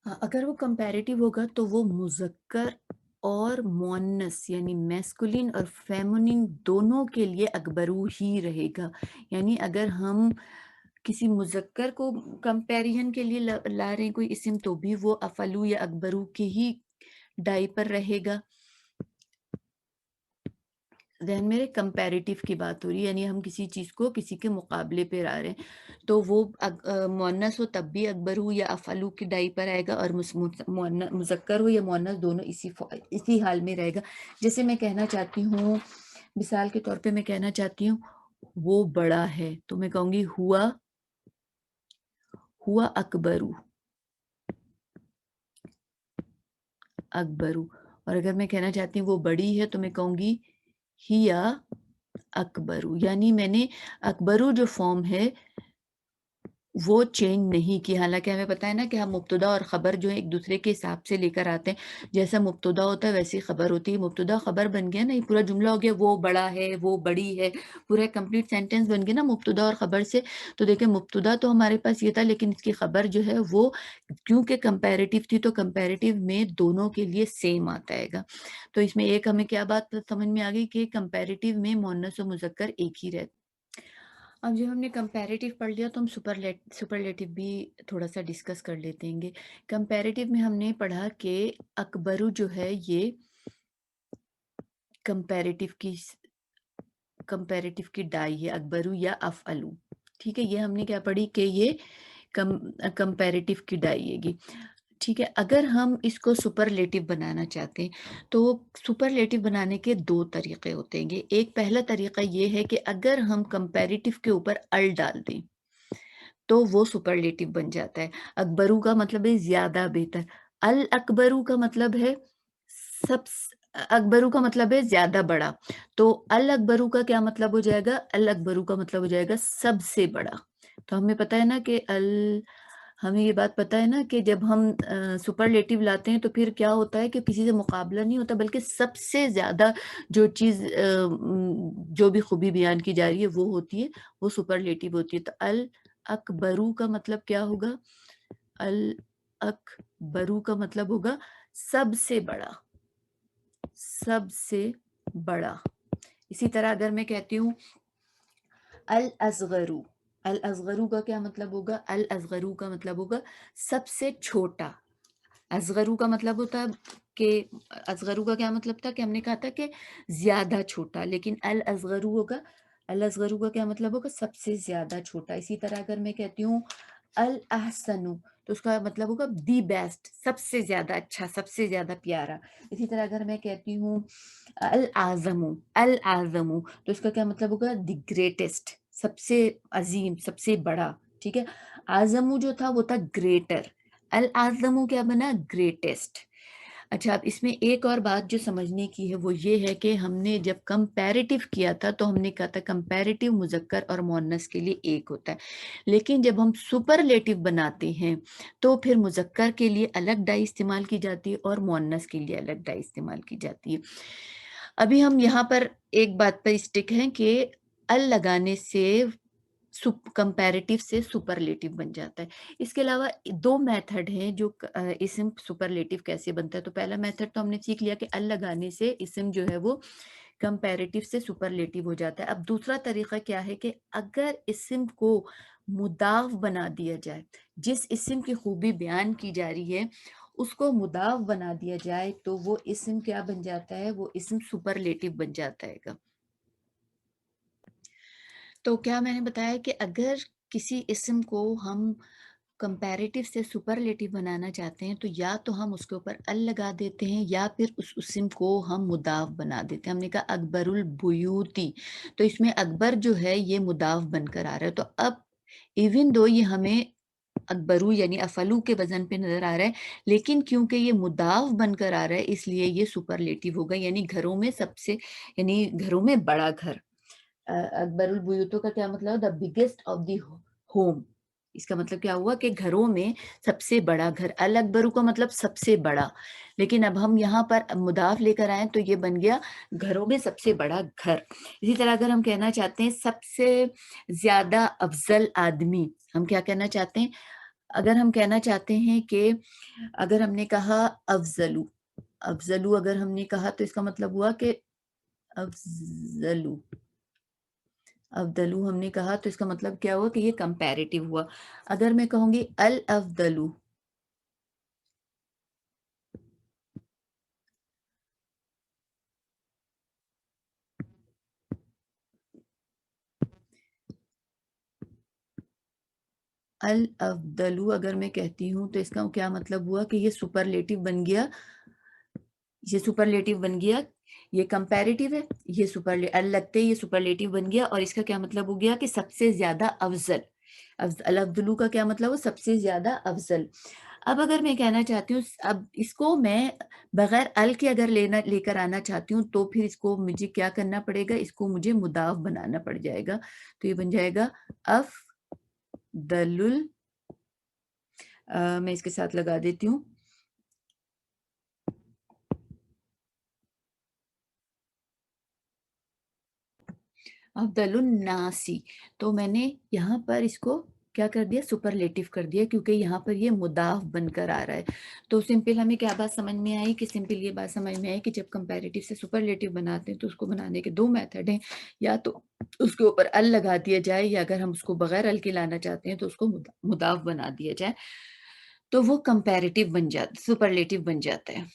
अगर वो कंपैरेटिव होगा तो वो मुज़क्कर और मुअन्नस यानी मैस्कुलिन और फेमिनिन दोनों के लिए अकबरू ही रहेगा। यानी अगर हम किसी मुज़क्कर को कंपैरिज़न के लिए ला रहे हैं कोई इस्म तो भी वो अफ़लू या अकबरू के ही डाई पर रहेगा। ज़हन में कंपैरेटिव की बात हो रही है, यानी हम किसी चीज़ को किसी के मुकाबले पे ला रहे हैं, तो वो मुअन्नस हो तब भी अकबरू या अफ़लू की डाई पर आएगा और मुज़क्कर हो या मुअन्नस दोनों इसी हाल में रहेगा। जैसे मैं कहना चाहती हूँ, मिसाल के तौर पे मैं कहना चाहती हूँ वो बड़ा है, तो मैं कहूँगी हुआ अकबरू, अकबरू। और अगर मैं कहना चाहती हूँ वो बड़ी है तो मैं कहूँगी हिया अकबरू। यानी मैंने अकबरू जो फॉर्म है वो चेंज नहीं की। हालाँकि हमें पता है ना कि हम मुब्तदा और ख़बर जो है एक दूसरे के हिसाब से लेकर आते हैं। जैसा मुब्तदा होता है वैसी ख़बर होती है। मुब्तदा ख़बर बन गया ना, ये पूरा जुमला हो गया, वो बड़ा है, वो बड़ी है, पूरा एक कंप्लीट सेंटेंस बन गया ना मुब्तदा और ख़बर से। तो देखिए मुब्तदा तो हमारे पास ये था, लेकिन इसकी ख़बर जो है वो क्योंकि कंपैरेटिव थी तो कंपैरेटिव में दोनों के लिए सेम आता आएगा। तो इसमें एक हमें क्या बात समझ में आ गई कि कंपैरेटिव में मुअन्नस और मुज़क्कर एक ही रहता है। अब जब हमने कंपैरेटिव पढ़ लिया तो हम सुपरलेटिव भी थोड़ा-सा डिस्कस कर लेते हैं। कंपैरेटिव में हमने पढ़ा कि अकबरू जो है ये कंपैरेटिव की डाई है, अकबरू या अफ़अलू। ठीक है? ये हमने क्या पढ़ी कि ये कंपैरेटिव की डाई हैगी। ठीक है? अगर हम इसको सुपरलेटिव बनाना चाहते हैं, तो सुपरलेटिव बनाने के 2 तरीके होते हैं। एक पहला तरीका ये है कि अगर हम कंपैरेटिव के ऊपर अल डाल दें तो वो सुपरलेटिव बन जाता है। अकबरू का मतलब है ज़्यादा बेहतर। अल अकबरू का मतलब है अकबरू का मतलब है ज़्यादा बड़ा। तो अल अकबरू का क्या मतलब हो जाएगा? अल अकबरू का मतलब हो जाएगा सबसे बड़ा। तो हमें पता है ना कि हमें ये बात पता है ना कि जब हम सुपरलेटिव लाते हैं तो फिर क्या होता है कि किसी से मुकाबला नहीं होता, बल्कि सबसे ज़्यादा जो चीज़ जो भी खूबी बयान की जा रही है वो होती है, वो सुपरलेटिव होती है। तो अल अकबरू का मतलब क्या होगा? अल अकबरू का मतलब होगा सबसे बड़ा, सबसे बड़ा। इसी तरह अगर मैं कहती हूँ अल असगरू, अल असगरू का क्या मतलब होगा? अल असगरू का मतलब होगा सबसे छोटा। असगरू का मतलब होता है कि असगरू का क्या मतलब था कि हमने कहा था कि ज्यादा छोटा, लेकिन अल असगरू होगा, अल असगरू का क्या मतलब होगा? सबसे ज्यादा छोटा। इसी तरह अगर मैं कहती हूँ अल अहसनु तो उसका मतलब होगा दी बेस्ट, सबसे ज्यादा अच्छा, सबसे ज्यादा प्यारा। इसी तरह अगर मैं कहती हूँ अल आजमू, अल आजमू तो इसका क्या मतलब होगा? द ग्रेटेस्ट, सबसे अजीम, सबसे बड़ा। ठीक है? आजमू जो था वो था ग्रेटर, अल आजमू क्या बना? ग्रेटेस्ट। अच्छा, अब इसमें एक और बात जो समझने की है वो ये है कि हमने जब कंपैरेटिव किया था तो हमने कहा था कंपैरेटिव मुज़क्कर और मुअन्नस के लिए एक होता है, लेकिन जब हम सुपरलेटिव बनाते हैं तो फिर मुज़क्कर के लिए अलग डाई इस्तेमाल की जाती है और मुअन्नस के लिए अलग डाई इस्तेमाल की जाती है। अभी हम यहाँ पर एक बात पर स्टिक हैं कि अल लगाने से कंपैरेटिव से सुपरलेटिव बन जाता है। इसके अलावा 2 मेथड हैं जो इस्म सुपरलेटिव कैसे बनता है। तो पहला मेथड तो हमने सीख लिया कि अल लगाने से इस्म जो है वो कंपैरेटिव से सुपरलेटिव हो जाता है। अब दूसरा तरीका क्या है कि अगर इस्म को मुदाफ बना दिया जाए, जिस इस्म की खूबी बयान की जा रही है उसको मुदाफ बना दिया जाए तो वो इस्म क्या बन जाता है? वो इस्म सुपरलेटिव बन जाता है। तो क्या मैंने बताया कि अगर किसी इस्म को हम कंपैरेटिव से सुपरलेटिव बनाना चाहते हैं तो या तो हम उसके ऊपर अल लगा देते हैं या फिर उस इस्म को हम मुदाफ बना देते हैं। हमने कहा अकबरुल बुयूती, तो इसमें अकबर जो है ये मुदाफ बनकर आ रहा है। तो अब इवन दो ये हमें अकबरू यानी अफलू के वजन पे नजर आ रहा है, लेकिन क्योंकि ये मुदाफ बनकर आ रहा है इसलिए ये सुपरलेटिव होगा, यानी घरों में सबसे, यानी घरों में बड़ा घर। अकबरुल बुयूतों का क्या मतलब? The biggest of the home. इसका मतलब क्या हुआ कि घरों में सबसे बड़ा घर। अल अकबरू का मतलब सबसे बड़ा, लेकिन अब हम यहाँ पर मुदाफ लेकर आए तो ये बन गया घरों में सबसे बड़ा घर। इसी तरह अगर हम कहना चाहते हैं सबसे ज्यादा अफजल आदमी, हम क्या कहना चाहते हैं? अगर हम कहना चाहते हैं कि अगर हमने कहा अफ़ज़लु, अफ़ज़लु अगर हमने कहा तो इसका मतलब हुआ कि अफ़ज़लु, अफ़दलु हमने कहा तो इसका मतलब क्या हुआ कि ये कंपैरेटिव हुआ। अगर मैं कहूँगी अल अफ़दलु, अल अफ़दलु अगर मैं कहती हूँ तो इसका क्या मतलब हुआ कि ये सुपरलेटिव बन गया, ये सुपरलेटिव बन गया, ये कंपैरेटिव है, ये अल लगते ही ये सुपरलेटिव बन गया और इसका क्या मतलब हो गया कि सबसे ज़्यादा अफ़ज़ल। अल अफ़दलु का क्या मतलब हुआ? सबसे ज़्यादा अफ़ज़ल। अब अगर मैं कहना चाहती हूँ अब इसको मैं बगैर अल के अगर लेकर आना चाहती हूँ तो फिर इसको मुझे क्या करना पड़ेगा? इसको मुझे मुदाफ़ बनाना पड़ जाएगा। तो ये बन जाएगा अफ़दलुल मैं इसके साथ लगा देती हूँ अफ़दलुन्नासी। तो मैंने यहाँ पर इसको क्या कर दिया? सुपरलेटिव कर दिया क्योंकि यहाँ पर ये मुदाफ़ बनकर आ रहा है। तो सिंपल हमें क्या बात समझ में आई कि सिंपल ये बात समझ में आई कि जब कंपैरेटिव से सुपरलेटिव बनाते हैं तो उसको बनाने के 2 मेथड हैं। या तो उसके ऊपर अल लगा दिया जाए या अगर हम उसको बगैर अल के लाना चाहते हैं तो उसको मुदाफ़ बना दिया जाए। तो वो कंपैरेटिव बन जाता सुपरलेटिव बन जाता है।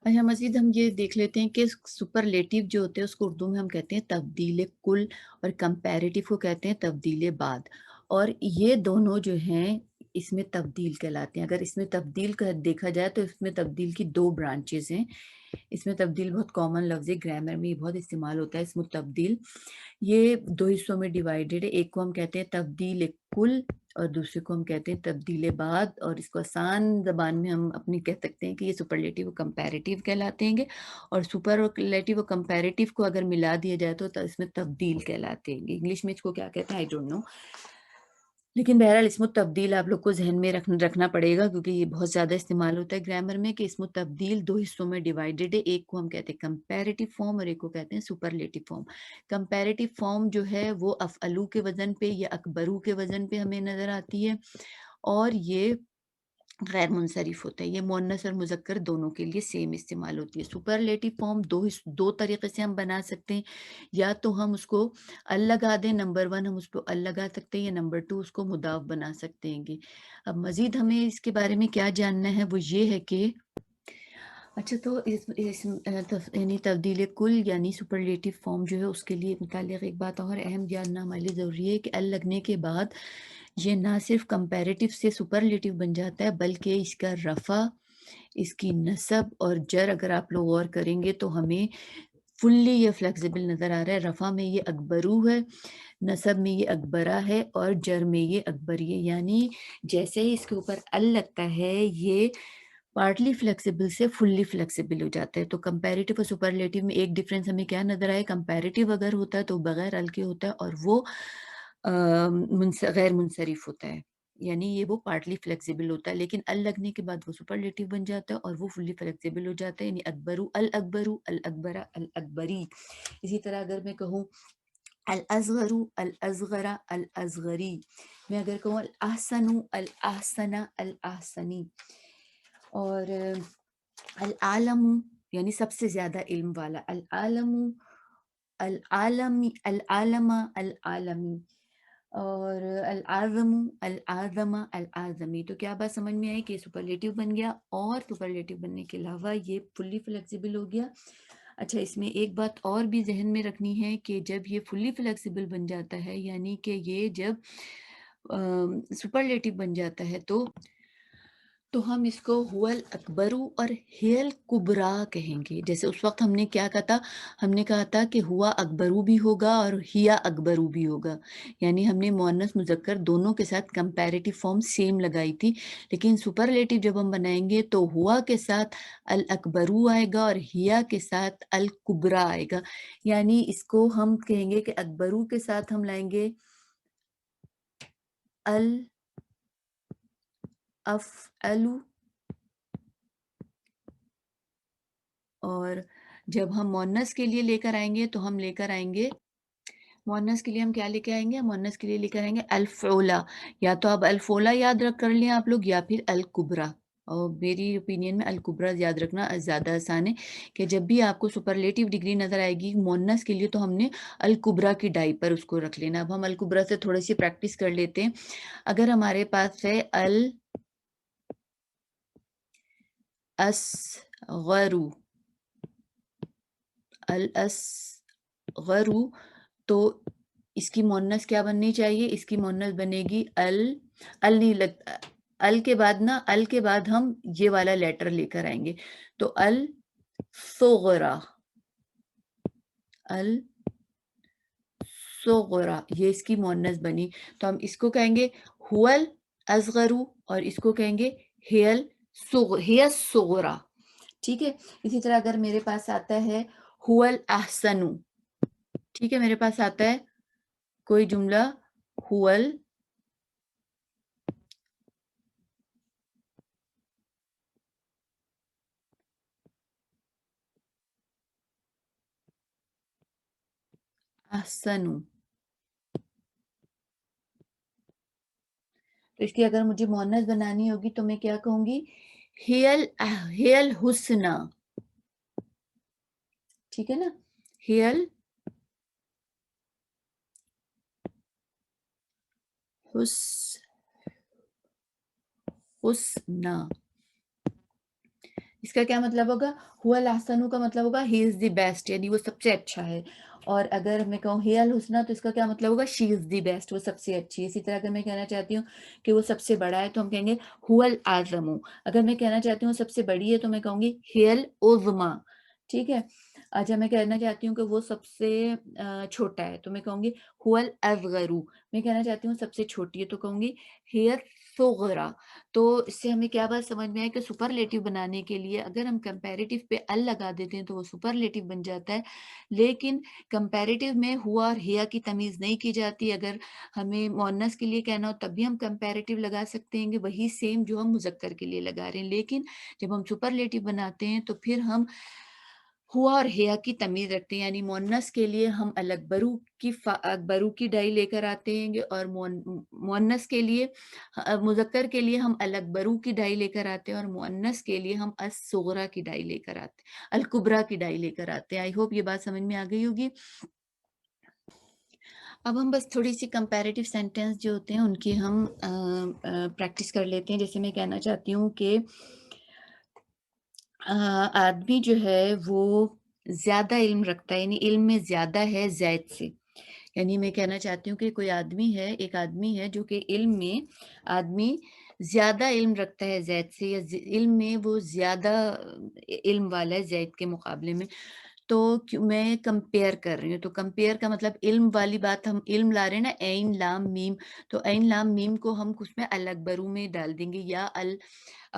अच्छा मज़ीद हम ये देख लेते हैं कि सुपरलेटिव जो होते हैं उसको उर्दू में हम कहते हैं तब्दील कुल और कंपैरेटिव को कहते हैं तब्दील बाद। और ये दोनों जो हैं इसमें तब्दील कहलाते हैं। अगर इसमें तब्दील का देखा जाए तो इसमें तब्दील की 2 ब्रांचेज़ हैं। इसमें तब्दील बहुत कॉमन लफ्ज़ है, ग्रामर में ये बहुत इस्तेमाल होता है इसमें तब्दील। ये 2 हिस्सों में डिवाइडेड है, एक को हम कहते हैं तब्दील कुल और दूसरे को हम कहते हैं तब्दील बाद और इसको आसान ज़बान में हम अपनी कह सकते हैं कि ये सुपरलेटिव और कंपैरेटिव कहलाते हैंगे और सुपरलेटिव और कंपैरेटिव को अगर मिला दिया जाए तो इसमें तब्दील कहलाते हैंगे। इंग्लिश में इसको क्या कहते हैं आई डोंट नो। लेकिन बहरहाल इस्मु तब्दील आप लोग को ज़हन में रखना पड़ेगा क्योंकि ये बहुत ज़्यादा इस्तेमाल होता है ग्रामर में कि इस्मु तब्दील 2 हिस्सों में डिवाइडेड है। एक को हम कहते हैं कंपैरेटिव फॉर्म और एक को कहते हैं सुपरलेटिव फॉर्म। कंपैरेटिव फॉर्म जो है वो अफ़अलू के वज़न पे या अकबरू के वज़न पे हमें नज़र आती है और ये गैर मुनसरिफ होता है। ये मुअन्नस और मुज़क्कर दोनों के लिए सेम इस्तेमाल होती है। सुपरलेटिव फॉर्म 2 तरीके से हम बना सकते हैं। या तो हम उसको अल लगा दें, नंबर 1 हम उसको अल लगा सकते हैं या नंबर 2 उसको मुदाफ़ बना सकते हैंगे। अब मज़ीद हमें इसके बारे में क्या जानना है वो ये है कि अच्छा तो यानी तब्दील कुल यानी सुपरलेटिव फॉर्म जो है उसके लिए मुतालिक एक बात और अहम जानना हमारे लिए ज़रूरी है कि अल लगने के बाद ये ना सिर्फ कंपैरेटिव से सुपरलेटिव बन जाता है बल्कि इसका रफ़ा, इसकी नस्ब और जर अगर आप लोग गौर करेंगे तो हमें फुल्ली ये फ्लेक्सिबल नज़र आ रहा है। रफ़ा में ये अकबरू है, नस्ब में ये अकबरा है और जर में ये अकबरी है। यानी जैसे ही इसके ऊपर अल लगता है ये पार्टली फ्लेक्सिबल से फुल्ली फ्लेक्सिबल हो जाता है। तो कंपैरेटिव और सुपरलेटिव में एक डिफरेंस हमें क्या नज़र आया कंपैरेटिव अगर होता है तो बगैर अल के होता है और वो गैर मुनसरिफ होता है। यानी ये वो पार्टली फ्लेक्सिबल होता है लेकिन अल लगने के बाद वो सुपरलेटिव बन जाता है और वो फुल्ली फ्लेक्सिबल हो जाता है यानी अकबरू अल अकबरा अल अकबरी। इसी तरह अगर मैं कहूँ अल अज़गरू अल अज़गरा अल अज़गरी, मैं अगर कहूँ अल अहसनु अल अहसना अल अहसनी और अल आलमु यानी सबसे ज़्यादा इल्म वाला अल आलमु अल आलमी अल आलमा अल आलमी और अल आज़मु अल आज़मा अल आज़मी। तो क्या बात समझ में आई कि सुपरलेटिव बन गया और सुपरलेटिव बनने के अलावा ये फुल्ली फ्लेक्सिबल हो गया। अच्छा इसमें एक बात और भी ज़हन में रखनी है कि जब ये फुल्ली फ्लेक्सिबल बन जाता है यानी कि ये जब सुपरलेटिव बन जाता है तो हम इसको हुवल अकबरू और हियल कुबरा कहेंगे। जैसे उस वक़्त हमने क्या कहा था? हमने कहा था कि हुआ अकबरू भी होगा और हिया अकबरू भी होगा। यानी हमने मुअन्नस मुज़क्कर दोनों के साथ कंपैरेटिव फ़ॉर्म सेम लगाई थी। लेकिन सुपरलेटिव जब हम बनाएँगे तो हुआ के साथ अल अकबरू आएगा और हिया के साथ अल कुबरा आएगा। यानी इसको हम कहेंगे कि अकबरू के साथ हम लाएँगे अल अफ़अलु और जब हम मुअन्नस के लिए लेकर आएँगे तो हम लेकर आएँगे मुअन्नस के लिए हम क्या लेके आएँगे? मुअन्नस के लिए लेकर आएँगे अल-फ़ुला, या तो अब अल-फ़ुला याद रख कर लें आप लोग या फिर अल-कुब्रा। और मेरी ओपिनियन में अल-कुब्रा याद रखना ज़्यादा आसान है कि जब भी आपको सुपरलेटिव डिग्री नज़र आएगी मुअन्नस के लिए तो हमने अल-कुब्रा की डाई पर उसको रख लेना। अब हम अल-कुब्रा से थोड़ी-सी प्रैक्टिस कर लेते हैं। अगर हमारे पास है अल-असग़रु, अल-असग़रु, तो इसकी मुअन्नस क्या बननी चाहिए? इसकी मुअन्नस बनेगी अल नहीं लग अल के बाद ना, अल के बाद हम ये वाला लेटर लेकर आएँगे। तो अल-सुग़रा, अल-सुग़रा, ये इसकी मुअन्नस बनी। तो हम इसको कहेंगे हुवल असग़रु और इसको कहेंगे हियस-सुग़रा। ठीक है? इसी तरह अगर मेरे पास आता है हुवल अहसनु, ठीक है? मेरे पास आता है कोई जुमला हुवल अहसनु, तो इसकी अगर मुझे मुअन्नस बनानी होगी तो मैं क्या कहूँगी? हियल हुस्ना, ठीक है ना? हियल हुस हुस्ना, इसका क्या मतलब होगा? हुवल अहसनु का मतलब होगा ही इज़ द बेस्ट, यानी वो सबसे अच्छा है। और अगर मैं कहूँ हियल हुस्ना तो इसका क्या मतलब होगा? शी इज़ द बेस्ट, वो सबसे अच्छी है। इसी तरह अगर मैं कहना चाहती हूँ कि वो सबसे बड़ा है तो हम कहेंगे हुवल आज़मु। अगर मैं कहना चाहती हूँ सबसे बड़ी है तो मैं कहूँगी हियल उज़मा, ठीक है? अच्छा, मैं कहना चाहती हूँ कि वो सबसे छोटा है तो मैं कहूँगी हुवल असग़रु। मैं कहना चाहती हूँ सबसे छोटी है तो कहूँगी हियर सुग़रा। तो इससे हमें क्या बात समझ में आई कि सुपरलेटिव बनाने के लिए अगर हम कंपैरेटिव पे अल लगा देते हैं तो वो सुपरलेटिव बन जाता है। लेकिन कंपैरेटिव में हुआ और हिया की तमीज़ नहीं की जाती। अगर हमें मुअन्नस के लिए कहना हो तब भी हम कंपैरेटिव लगा सकते हैं, वही सेम जो हम मुज़क्कर के लिए लगा रहे हैं। लेकिन जब हम सुपरलेटिव बनाते हैं तो फिर हम हुआ और हिया की तमीज़ रखते हैं, यानी मुअन्नस के लिए हम अलग बरू की डाई लेकर आते हैं और मुअन्नस के लिए मुज़क्कर के लिए हम अलग बरू की डाई लेकर आते हैं और मुअन्नस के लिए हम अस-सुग़रा की डाई लेकर आते हैं, अल-कुब्रा की डाई लेकर आते हैं। आई होप ये बात समझ में आ गई होगी। अब हम बस थोड़ी-सी कंपैरेटिव सेंटेंस जो होते हैं उनकी हम प्रैक्टिस कर लेते हैं। जैसे मैं कहना चाहती हूँ कि आदमी जो है वो ज़्यादा इल्म रखता है, यानी इल्म में ज़्यादा है ज़ैद से। यानी मैं कहना चाहती हूँ कि कोई आदमी है, एक आदमी है जो कि इल्म में आदमी ज़्यादा इल्म रखता है ज़ैद से, या इल्म में वो ज़्यादा इल्म वाला है ज़ैद के मुकाबले में। तो मैं कंपेयर कर रही हूँ, तो कंपेयर का मतलब इल्म वाली बात, हम इल्म ला रहे हैं ना, ऐन लाम मीम, तो ऐन लाम मीम को हम उसमें अलग बरू में डाल देंगे या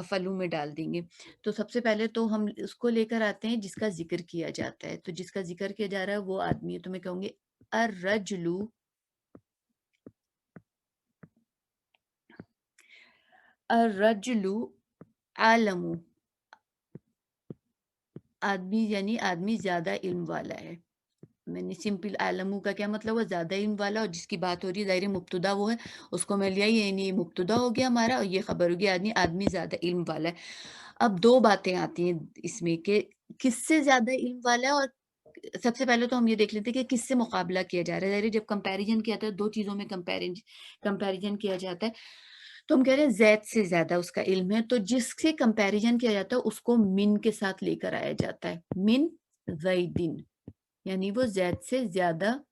फलू में डाल देंगे। तो सबसे पहले तो हम उसको लेकर आते हैं जिसका ज़िक्र किया जाता है, तो जिसका ज़िक्र किया जा रहा है वो आदमी है, तो मैं कहूँगी अर्रजुलु, अर्रजुलु आलमु, आदमी यानी आदमी ज़्यादा इल्म वाला है। मैंने सिंपल आलमू का क्या मतलब हुआ? ज़्यादा इल्म वाला, और जिसकी बात हो रही है ज़ाहिर है मुब्तदा वो है, उसको मैं ले आई, यानी मुब्तदा हो गया हमारा और ये खबर हो गई आदमी आदमी ज़्यादा इल्म वाला है। अब 2 बातें आती हैं इसमें कि किससे ज़्यादा इल्म वाला है, और सबसे पहले तो हम ये देख लेते हैं कि किससे मुकाबला किया जा रहा है। ज़ाहिर है जब कंपैरिज़न किया जाता है 2 चीज़ों में कंपैरिज़न किया जाता है, तो हम कह रहे हैं ज़ैद से ज़्यादा उसका इल्म है, तो जिससे कंपैरिज़न किया जाता है उसको मिन के साथ लेकर आया जाता है। मिन ज़ैदिन, यानी वो ज़ैद से ज़्यादा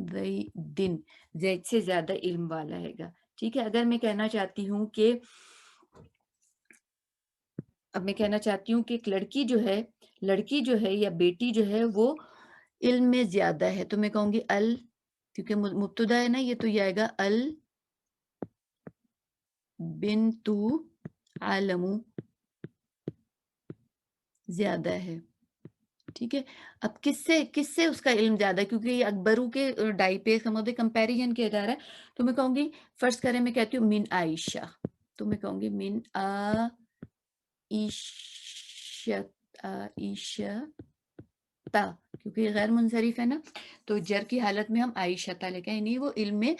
ज़ैदिन, ज़ैद से ज़्यादा इल्म वाला हैगा। ठीक है? अगर मैं कहना चाहती हूँ कि अब मैं कहना चाहती हूँ कि एक लड़की जो है या बेटी जो है वो इल्म में ज़्यादा है, तो मैं कहूँगी क्योंकि मुब्तदा है ना ये, तो ये आएगा अल बिन्तु आलमु ज़्यादा है। ठीक है? अब किससे किससे उसका इल्म ज़्यादा है, क्योंकि ये अकबरू के डाई पे समझो कंपैरिज़न किया जा रहा है, तो मैं कहूँगी फ़र्ज़ करें मैं कहती हूँ मिन आइशा, तो मैं कहूँगी मिन आइशत आइशा आयशता, क्योंकि ये गैर मुंसरिफ है ना, तो जर की हालत में हम आयशता लेके आए, नहीं वो इल्म में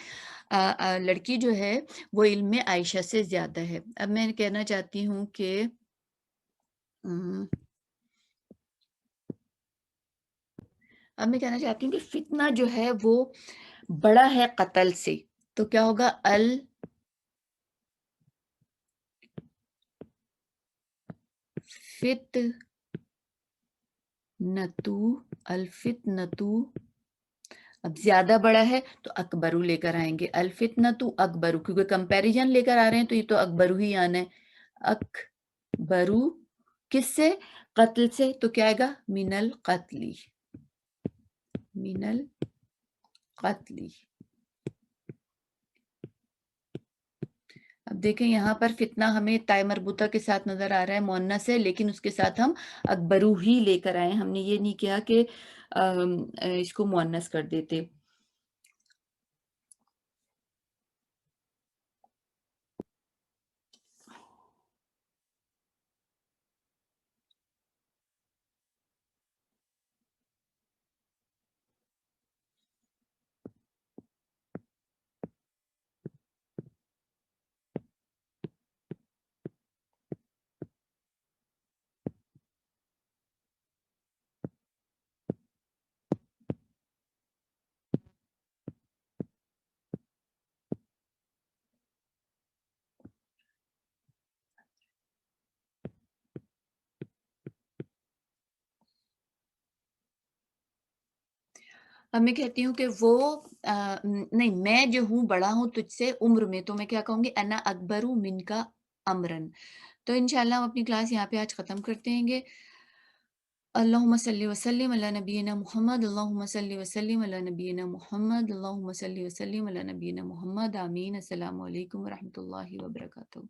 लड़की जो है वो इल्म में आयशा से ज्यादा है। अब मैं कहना चाहती हूँ कि अब मैं कहना चाहती हूँ कि फितना जो है वो बड़ा है कत्ल से, तो क्या होगा? अल फित नतु, अल फितनतु। अब ज्यादा बड़ा है तो अकबरू लेकर आएंगे, अल फितनतु अकबरू, क्योंकि कंपैरिजन लेकर आ रहे हैं तो ये तो अकबरू ही आना है। अकबरू किससे? कत्ल से, तो क्या आएगा? मिनल कत्ली, मिनल कत्ली। अब देखें यहाँ पर फितना हमें ताय मरबूता के साथ नजर आ रहा है, मुअन्नस है, लेकिन उसके साथ हम अकबरू ही लेकर आए, हमने ये नहीं किया कि इसको मुअन्नस कर देते। अब मैं कहती हूँ कि वो नहीं, मैं जो हूँ बड़ा हूँ तुझसे उम्र में, तो मैं क्या कहूँगी? अना अकबरू मिनका अमरन। तो इंशाल्लाह हम अपनी क्लास यहाँ पे आज ख़त्म करते हैंगे। अल्लाहुम्मा सल्ली वसल्लिम अला नबीना मुहम्मद, अल्लाहुम्मा सल्ली वसल्लिम अला नबीना मुहम्मद, अल्लाहुम्मा सल्ली वसल्लिम अला नबीना मुहम्मद। आमीन। अस्सलामु अलैकुम व रहमतुल्लाहि व बरकातुहू।